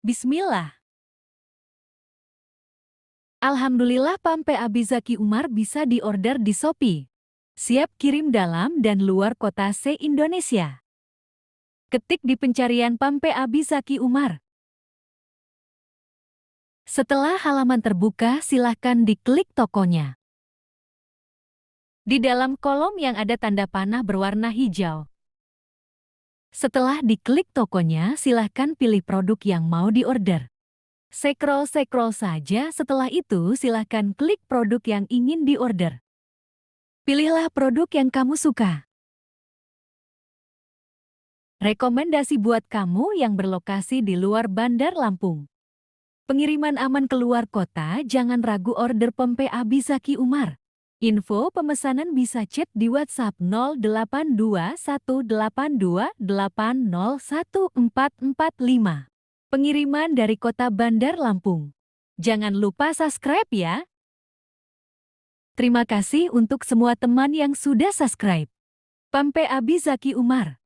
Bismillah. Alhamdulillah pampe Abizaki Umar bisa diorder di Shopee. Siap kirim dalam dan luar kota se-Indonesia. Ketik di pencarian pampe Abizaki Umar. Setelah halaman terbuka, silahkan diklik tokonya. Di dalam kolom yang ada tanda panah berwarna hijau. Setelah diklik tokonya, silahkan pilih produk yang mau diorder. Scroll saja, setelah itu silahkan klik produk yang ingin diorder. Pilihlah produk yang kamu suka. Rekomendasi buat kamu yang berlokasi di luar Bandar Lampung. Pengiriman aman keluar kota, jangan ragu order pampe Abizaki Umar. Info pemesanan bisa chat di WhatsApp 082182801445. Pengiriman dari kota Bandar Lampung. Jangan lupa subscribe ya. Terima kasih untuk semua teman yang sudah subscribe. Pampe Abizaki Umar.